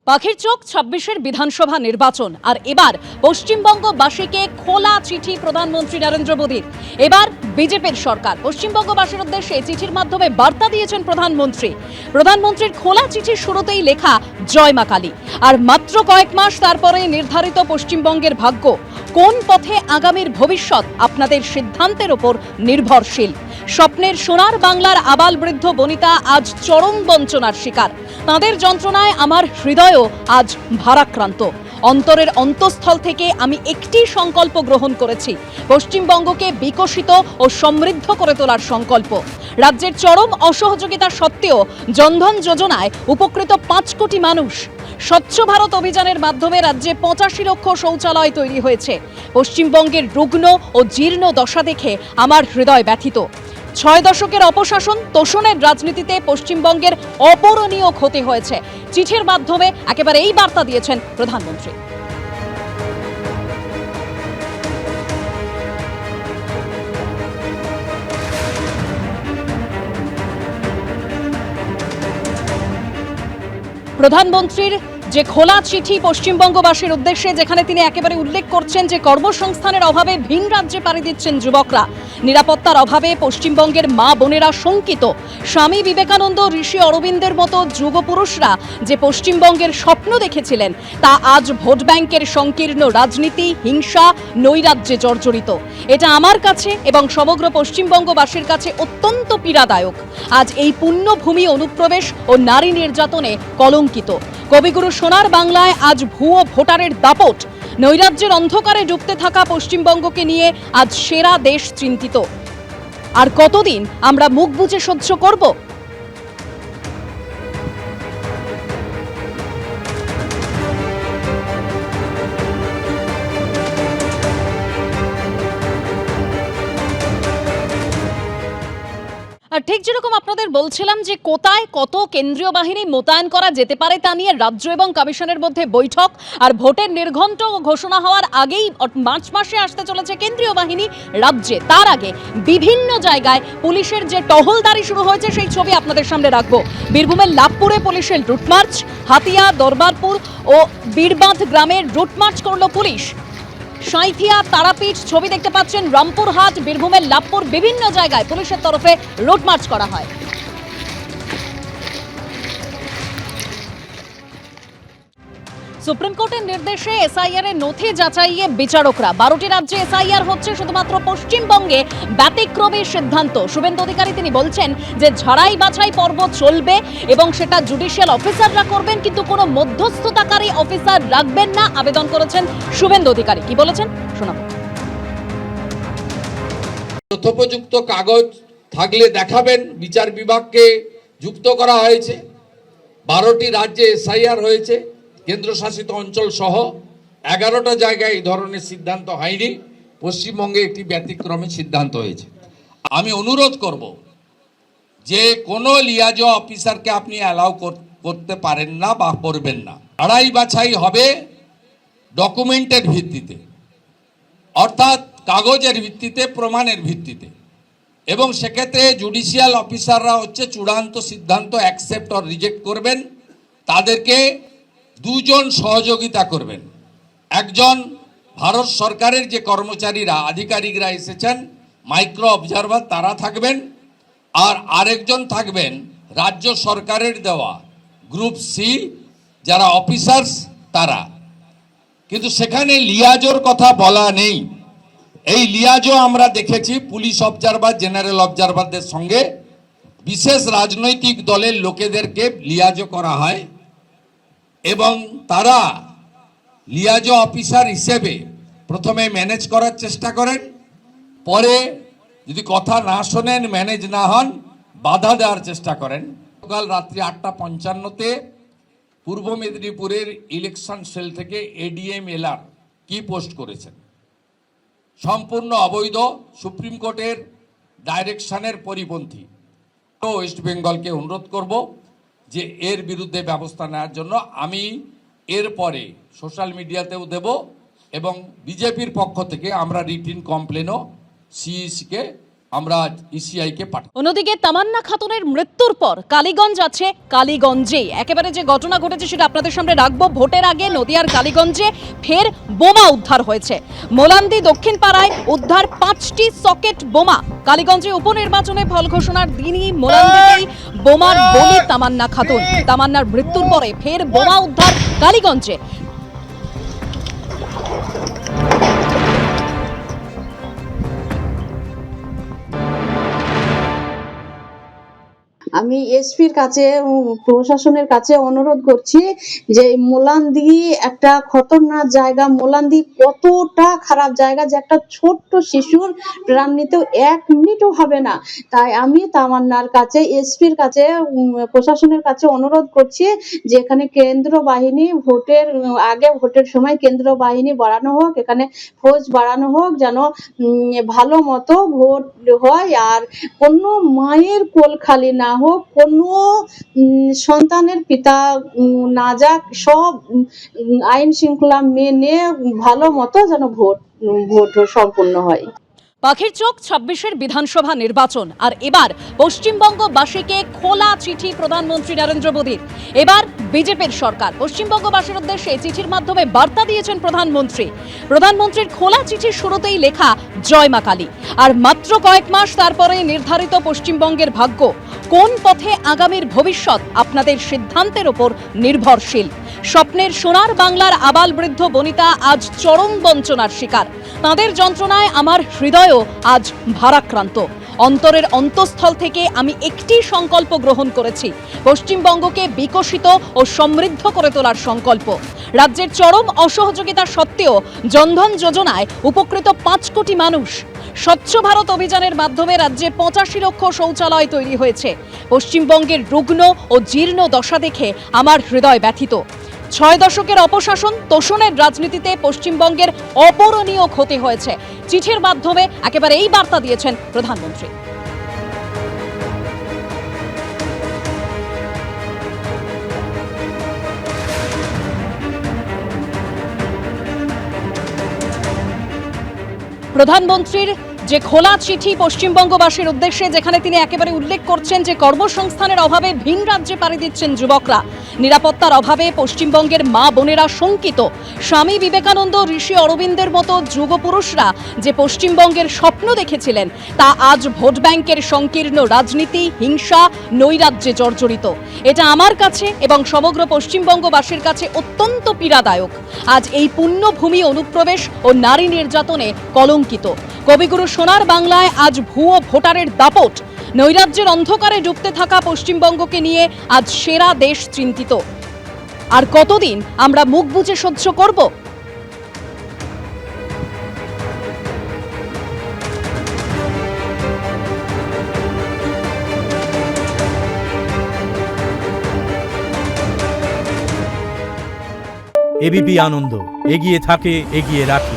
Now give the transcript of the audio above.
পাখির চোখ ২৬-এর বিধানসভা নির্বাচন আর এবার পশ্চিমবঙ্গবাসীকে খোলা চিঠি প্রধানমন্ত্রী নরেন্দ্র মোদীর। এবার বিজেপির সরকার পশ্চিমবঙ্গবাসীর উদ্দেশ্যে চিঠির মাধ্যমে বার্তা দিয়েছেন প্রধানমন্ত্রীর খোলা চিঠির শুরুতেই লেখা জয় মা কালী। আর মাত্র কয়েক মাস তারপরে নির্ধারিত পশ্চিমবঙ্গের ভাগ্য, কোন পথে আগামীর ভবিষ্যৎ আপনাদের সিদ্ধান্তের উপর নির্ভরশীল। স্বপ্নের সোনার বাংলার আবাল বৃদ্ধ বনিতা আজ চরম বঞ্চনার শিকার। তাদের যন্ত্রণায় আমার হৃদয়ও আজ ভারাক্রান্ত। অন্তরের অন্তঃস্থল থেকে আমি একটি সংকল্প গ্রহণ করেছি, পশ্চিমবঙ্গকে বিকশিত ও সমৃদ্ধ করে তোলার সংকল্প। রাজ্যের চরম অসহযোগিতা সত্ত্বেও জনধন যোজনায় উপকৃত ৫ কোটি মানুষ। স্বচ্ছ ভারত অভিযানের মাধ্যমে রাজ্যে ৮৫ লক্ষ শৌচালয় তৈরি হয়েছে। পশ্চিমবঙ্গের রুগ্ন ও জীর্ণ দশা দেখে আমার হৃদয় ব্যথিত। ৬ দশকের অপশাসন তোষণের রাজনীতিতে পশ্চিমবঙ্গের অপূরণীয় ক্ষতি হয়েছে। চিঠির মাধ্যমে একেবারে এই বার্তা দিয়েছেন প্রধানমন্ত্রী। প্রধানমন্ত্রীর যে খোলা চিঠি পশ্চিমবঙ্গবাসীর উদ্দেশ্যে, যেখানে তিনি একেবারে উল্লেখ করছেন যে কর্মসংস্থানের অভাবে ভিন রাজ্যে পাড়ি দিচ্ছেন যুবকরা, নিরাপত্তার অভাবে পশ্চিমবঙ্গের মা বোনেরা শঙ্কিত। স্বামী বিবেকানন্দ, ঋষি অরবিন্দের মতো যুগপুরুষরা যে পশ্চিমবঙ্গের স্বপ্ন দেখেছিলেন, তা আজ ভোট ব্যাংকের সংকীর্ণ রাজনীতি, হিংসা, নৈরাজ্যে জর্জরিত। এটা আমার কাছে এবং সমগ্র পশ্চিমবঙ্গবাসীর কাছে অত্যন্ত পীড়াদায়ক। আজ এই পুণ্যভূমি অনুপ্রবেশ ও নারী নির্যাতনে কলঙ্কিত। কবিগুরু সোনার বাংলায় আজ ভুয়ো ভোটারের দাপট। নৈরাজ্যের অন্ধকারে ডুবতে থাকা পশ্চিমবঙ্গকে নিয়ে আজ সেরা দেশ চিন্তিত। আর কতদিন আমরা মুখ বুজে সহ্য করব? আর ঠিক যেরকম আপনাদের বলছিলাম যে কোথায় কত কেন্দ্রীয় বাহিনী মোতায়েন করা যেতে পারে তা নিয়ে রাজ্য এবং কমিশনের মধ্যে বৈঠক। আর ভোটের নির্ঘণ্ট ঘোষণা হওয়ার আগেই মার্চ মাসে আসতে চলেছে কেন্দ্রীয় বাহিনী রাজ্যে। তার আগে বিভিন্ন জায়গায় পুলিশের যে টহলদারি শুরু হয়েছে সেই ছবি আপনাদের সামনে রাখবো। বীরভূমের লাভপুরে পুলিশের রুটমার্চ, হাতিয়া, দরবারপুর ও বীরবাঁধ গ্রামের রুটমার্চ করল পুলিশ। সাঁইথিয়া, তারাপীঠ ছবি দেখতে পাচ্ছেন, রামপুরহাট, বীরভূমের লাভপুর, বিভিন্ন জায়গায় পুলিশের তরফে রোড মার্চ করা হয়। সুপ্রিম কোর্টের নির্দেশে এসআইআর এর নথি যাচাইয়ে বিচারকরা। 12টি রাজ্যে এসআইআর হচ্ছে, শুধুমাত্র পশ্চিমবঙ্গে ব্যতিক্রমী সিদ্ধান্ত। শুভেন্দু অধিকারী তিনি বলছেন যে ঝাড়াই বাছাই পর্ব চলবে এবং সেটা জুডিশিয়াল অফিসাররা করবেন, কিন্তু কোনো মধ্যস্থতাকারী অফিসার রাখবেন না। আবেদন করেছেন শুভেন্দু অধিকারী। কি বলেছেন শোনাবো। তথ্যোপযুক্ত কাগজ থাকলে দেখাবেন। বিচার বিভাগকে যুক্ত করা হয়েছে। 12টি রাজ্যে এসআইআর হয়েছে, কেন্দ্রশাসিত অঞ্চল সহ 11টা জায়গায় এই ধরনের সিদ্ধান্ত হয়নি। পশ্চিমবঙ্গে একটি ব্যতিক্রমী সিদ্ধান্ত হয়েছে। আমি অনুরোধ করব যে কোনো লিয়াজো অফিসারকে আপনি অ্যালাউ করতে পারেন না বা করবেন না। আড়াই বাছাই হবে ডকুমেন্টের ভিত্তিতে, অর্থাৎ কাগজের ভিত্তিতে, প্রমাণের ভিত্তিতে। এবং সেক্ষেত্রে জুডিশিয়াল অফিসাররা হচ্ছে চূড়ান্ত সিদ্ধান্ত অ্যাকসেপ্ট অর রিজেক্ট করবেন। তাদেরকে 2 জন সহযোগিতা করবেন। একজন ভারত সরকারের যে কর্মচারীরা, আধিকারিকরা এসেছেন, মাইক্রো অবজারভার, তারা থাকবেন। আর আরেকজন থাকবেন রাজ্য সরকারের দেওয়া গ্রুপ সি যারা অফিসার্স, তারা। কিন্তু সেখানে লিয়াজোর কথা বলা নেই। এই লিয়াজো আমরা দেখেছি পুলিশ অবজারভার, জেনারেল অবজারভারদের সঙ্গে বিশেষ রাজনৈতিক দলের লোকেদেরকে লিয়াজো করা হয় এবং তারা লিয়াজো অফিসার হিসেবে প্রথমে ম্যানেজ করার চেষ্টা করেন, পরে যদি কথা না শোনেন, ম্যানেজ না হন, বাধা দেওয়ার চেষ্টা করেন। কাল রাত্রি 8:55-তে পূর্ব মেদিনীপুরের ইলেকশন সেল থেকে এডিএম এলআর কি পোস্ট করেছেন, সম্পূর্ণ অবৈধ, সুপ্রিম কোর্টের ডাইরেকশনের পরিপন্থী। ওয়েস্ট বেঙ্গলকে অনুরোধ করব যে এর বিরুদ্ধে ব্যবস্থা নেওয়ার জন্য। আমি এরপরে সোশ্যাল মিডিয়াতেও দেব এবং বিজেপির পক্ষ থেকে আমরা রিটিন কমপ্লেনও সিইসিকে আমরা ইসিআইকে পাঠাবো। অন্যদিকে তামান্না খাতুনের মৃত্যুর পর কালীগঞ্জ আছে, কালীগঞ্জে একেবারে যে ঘটনা ঘটেছে সেটা আপনাদের সামনে রাখবো। ভোটের আগে নদিয়ার কালীগঞ্জে ফের বোমা উদ্ধার হয়েছে। মোলান্দি দক্ষিণ পাড়ায় উদ্ধার 5টি সকেট বোমা। কালীগঞ্জে উপনির্বাচনে ফল ঘোষণার দিনই মোলান্দিতেই বোমার বলি তামান্না খাতুন। তামান্নার মৃত্যুর পরে ফের বোমা উদ্ধার কালীগঞ্জে। আমি এসপির কাছে প্রশাসনের কাছে অনুরোধ করছি যে মোলান্দি একটা খতরনাক জায়গা। মোলান্দি কতটা খারাপ জায়গা যে একটা ছোট্ট শিশুর প্রাণ নিতেও 1 মিনিটও হবে না। তাই আমি তামান্নার কাছে এসপির কাছে প্রশাসনের কাছে অনুরোধ করছি যে এখানে কেন্দ্র বাহিনী ভোটের আগে ভোটের সময় কেন্দ্র বাহিনী বাড়ানো হোক, এখানে ফৌজ বাড়ানো হোক, যেন ভালো মতো ভোট হয় আর কোনো মায়ের কোল খালি না হোক, কোনো সন্তানের পিতা না যাক। সব আইন শৃঙ্খলা মেনে ভালো মতো যেন ভোট সম্পূর্ণ হয়। পাখির চোখ 26-এর বিধানসভা নির্বাচন আর এবার পশ্চিমবঙ্গবাসীকে খোলা চিঠি প্রধানমন্ত্রী নরেন্দ্র মোদীর। এবার বিজেপির সরকার পশ্চিমবঙ্গবাসীর উদ্দেশ্যে চিঠির মাধ্যমে বার্তা দিয়েছেন প্রধানমন্ত্রী। প্রধানমন্ত্রীর খোলা চিঠির শুরুতেই লেখা জয় মা কালী। আর মাত্র কয়েক মাস তারপরে নির্ধারিত পশ্চিমবঙ্গের ভাগ্য। কোন পথে আগামীর ভবিষ্যৎ আপনাদের সিদ্ধান্তের ওপর নির্ভরশীল। স্বপ্নের সোনার বাংলার আবাল বৃদ্ধ বনিতা আজ চরম বঞ্চনার শিকার। তাঁদের যন্ত্রণায় আমার হৃদয়ও আজ ভারাক্রান্ত। অন্তরের অন্তঃস্থল থেকে আমি একটি সংকল্প গ্রহণ করেছি, পশ্চিমবঙ্গকে বিকশিত ও সমৃদ্ধ করে তোলার সংকল্প। রাজ্যের চরম অসহযোগিতা সত্ত্বেও জনধন যোজনায় উপকৃত 5 কোটি মানুষ। স্বচ্ছ ভারত অভিযানের মাধ্যমে রাজ্যে 85 লক্ষ শৌচালয় তৈরি হয়েছে। পশ্চিমবঙ্গের রুগ্ন ও জীর্ণ দশা দেখে আমার হৃদয় ব্যথিত। 6 দশকের অপশাসন তোষণের রাজনীতিতে পশ্চিমবঙ্গের অপূরণীয় ক্ষতি হয়েছে। চিঠির মাধ্যমে একেবারে এই বার্তা দিয়েছেন প্রধানমন্ত্রী। প্রধানমন্ত্রীর যে খোলা চিঠি পশ্চিমবঙ্গবাসীর উদ্দেশ্যে, যেখানে তিনি একেবারে উল্লেখ করছেন যে কর্মসংস্থানের অভাবে ভিন রাজ্যে পাড়ি দিচ্ছেন যুবকরা, নিরাপত্তার অভাবে পশ্চিমবঙ্গের মা বোনেরা শঙ্কিত। স্বামী বিবেকানন্দ, ঋষি অরবিন্দের মতো যুগপুরুষরা যে পশ্চিমবঙ্গের স্বপ্ন দেখেছিলেন তা আজ ভোট ব্যাংকের সংকীর্ণ রাজনীতি, হিংসা, নৈরাজ্যে জর্জরিত। এটা আমার কাছে এবং সমগ্র পশ্চিমবঙ্গবাসীর কাছে অত্যন্ত পীড়াদায়ক। আজ এই পুণ্যভূমি অনুপ্রবেশ ও নারী নির্যাতনে কলঙ্কিত। কবিগুরু সোনার বাংলায় আজ ভুয়ো ভোটারের দাপট। নৈরাজ্যের অন্ধকারে ডুবতে থাকা পশ্চিমবঙ্গকে নিয়ে আজ সেরা দেশ চিন্তিত। আর কতদিন আমরা মুখ বুজে সহ্য করব? এবিপি আনন্দ, এগিয়ে থাকে, এগিয়ে রাখে।